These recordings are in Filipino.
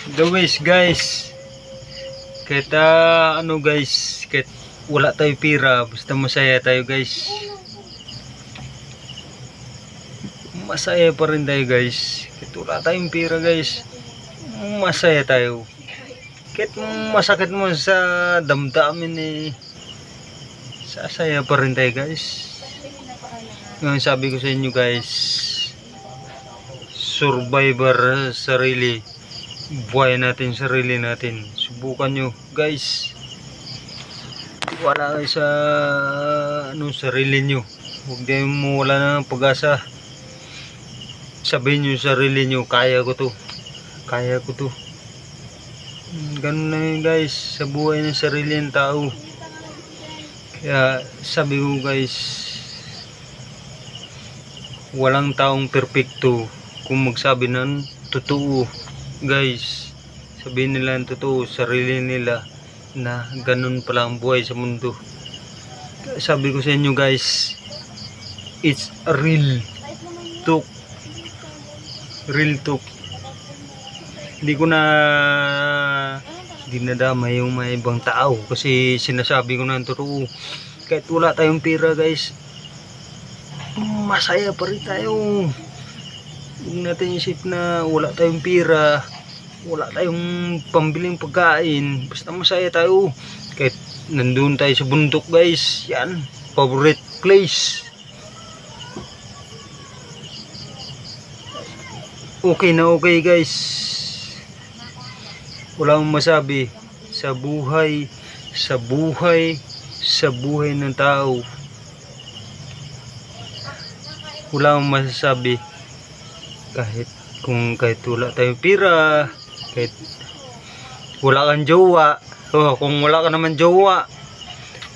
The ways guys, kahit ano guys, kahit wala tayo pira, basta masaya tayo guys. Masaya pa rin tayo guys. Kahit wala tayong pira guys, masaya tayo. Kahit masakit mo sa damdamin sasaya pa rin tayo guys. Ngayon sabi ko sa inyo guys, survivor sarili. Buhay natin sarili natin. Subukan nyo guys. Wala kayo sa sarili nyo. Huwag kayong mawala ng pag-asa. Sabihin nyo sarili nyo, kaya ko to. Kaya ko to. Ganun na yun guys, sa buhay ng sarili ng tao. Kaya sabi ko guys, walang taong perpekto. Kung magsabi ng totoo guys, sabihin nila ang totoo, sarili nila na ganun pala ang buhay sa mundo. Sabi ko sa inyo guys, it's a real talk. Real talk. Hindi ko na dinadamay yung mga ibang tao kasi sinasabi ko na ang totoo. Kahit wala tayong pera guys, masaya pa rin tayo. Huwag natin isip na wala tayong pera, wala tayong pambiling pagkain, basta masaya tayo. Kahit nandun tayo sa bundok guys, yan, favorite place. Okay na okay guys. Wala akong masabi sa buhay, sa buhay, sa buhay ng tao. Wala akong masasabi. Kahit wala tayong pira, kahit wala kang jowa, kung wala ka naman jowa,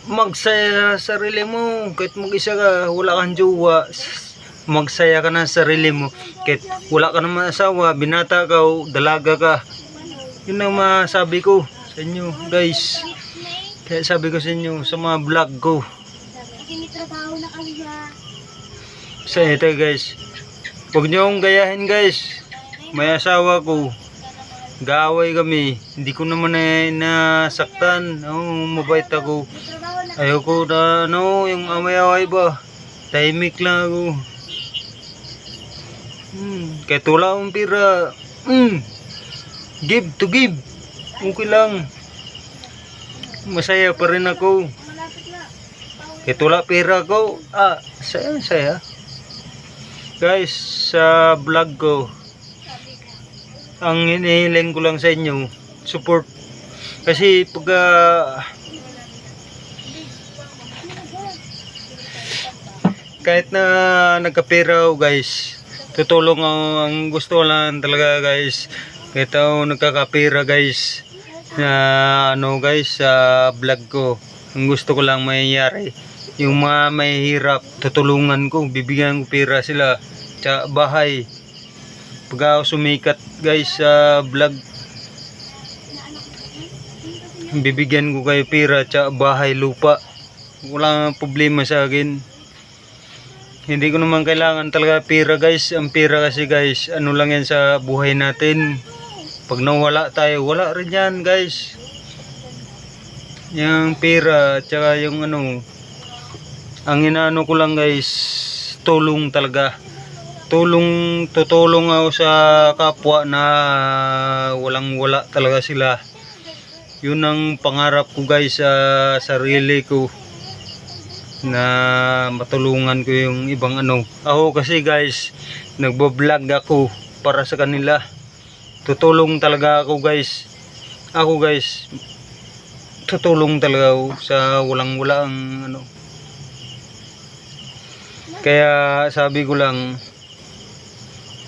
magsaya sa sarili mo. Kahit mag-isa ka, wala kang jowa, magsaya ka na sa sarili mo. Kahit wala ka naman asawa, binata ka o dalaga ka. Yun ang masabi ko sa inyo guys. Kaya sabi ko sa inyo sa mga vlog ko, sa ito guys, huwag nyo akong gayahin guys. May asawa ko, gaaway kami, hindi ko naman nasaktan. Mabait ako. Ayoko na yung amay-away ba, tahimik lang ako. Kahit wala akong pira, give to give, okay lang, masaya pa rin ako. Kahit wala pera ko, saya guys. Sa vlog ko, ang hinihiling ko lang sa inyo, support. Kasi pag kahit na nagkapera ako guys, tutulong ako. Ang gusto lang talaga guys, kahit ako nagkakapera guys, na guys, sa vlog ko, ang gusto ko lang mayayari, yung mga mahihirap, tutulungan ko, bibigyan ko pera sila sa bahay. Pag ako sumikat guys sa vlog, bibigyan ko kayo pera sa bahay, lupa. Wala problema sa akin. Hindi ko naman kailangan talaga pera guys. Ang pera kasi guys, ano lang yan sa buhay natin. Pag nawala tayo, wala rin yan guys. Yung pera at saka yung ang inaano ko lang guys, tulong talaga. Tutulong ako sa kapwa na walang-wala talaga sila. Yun ang pangarap ko guys sa sarili ko, na matulungan ko yung ibang Ako kasi guys, nagbo-vlog ako para sa kanila. Tutulong talaga ako guys. Ako guys, tutulong talaga ako sa walang-wala ang Kaya sabi ko lang,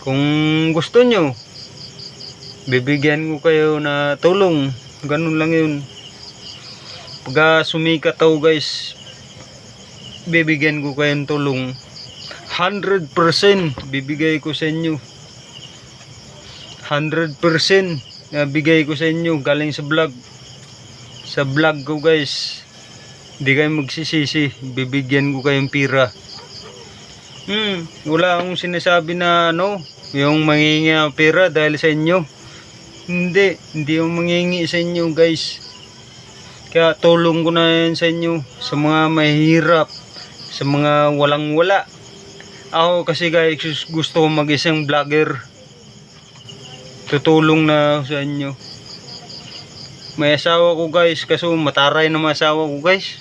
kung gusto nyo, bibigyan ko kayo na tulong. Ganun lang yun. Pag sumikat ako guys, bibigyan ko kayo ng tulong. 100% bibigay ko sa inyo. 100% bigay ko sa inyo galing sa vlog. Sa vlog ko guys, hindi kayo magsisisi, bibigyan ko kayong pira. Wala akong sinasabi na yung mangingi ng pera dahil sa inyo. Hindi ako mangingi sa inyo guys. Kaya tulong ko na yan sa inyo, sa mga mahihirap, sa mga walang wala. Ako kasi guys, gusto ko mag-isang vlogger. Tutulong na ako sa inyo. May asawa ko guys, kaso mataray na asawa ko guys.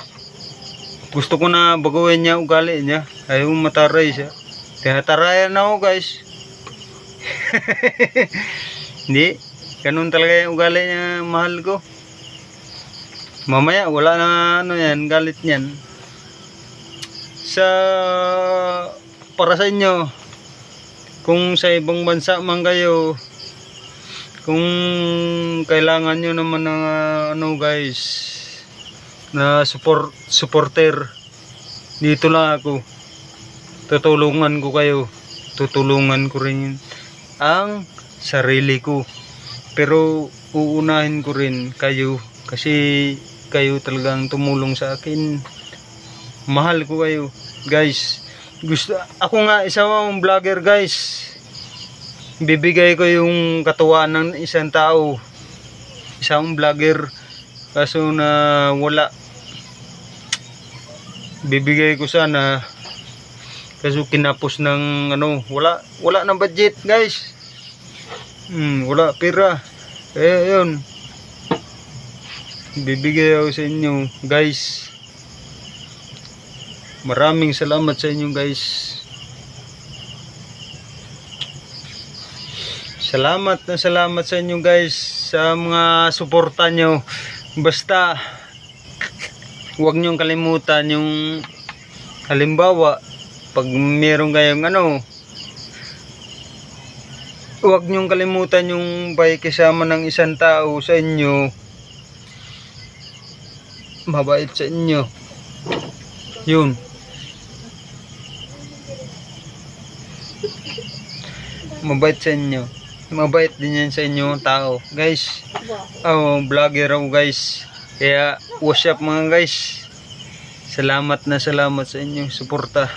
Gusto ko na baguhin niya ugali niya. Ayaw mataray siya. Tinatarayan na ako guys. Hindi, ganun talaga yung ugali niya, mahal ko. Mamaya wala na ano yan, galit niyan. Para sa inyo, kung sa ibang bansa man kayo, kung kailangan nyo naman ng ano guys, na supporter, dito lang ako. Tutulungan ko kayo. Tutulungan ko rin ang sarili ko. Pero uunahin ko rin kayo kasi kayo talagang tumulong sa akin. Mahal ko kayo guys. Ako nga isa akong vlogger guys. Bibigay ko yung katuwaan ng isang tao. Isang vlogger. Kaso na wala. Bibigay ko sana. Kaso kinapos ng ano. Wala ng budget guys. Wala pera. Yun. Bibigay ako sa inyo guys. Maraming salamat sa inyo guys. Salamat sa inyo guys sa mga suporta nyo. Basta huwag nyong kalimutan yung halimbawa pag meron kayong ano, huwag nyong kalimutan yung pakikisama ng isang tao sa inyo. Mabait sa inyo. Yun. Mabait sa inyo. Mabait din yan sa inyo tao guys. Vlogger ako guys. Kaya what's up mga guys. Salamat sa inyong suporta.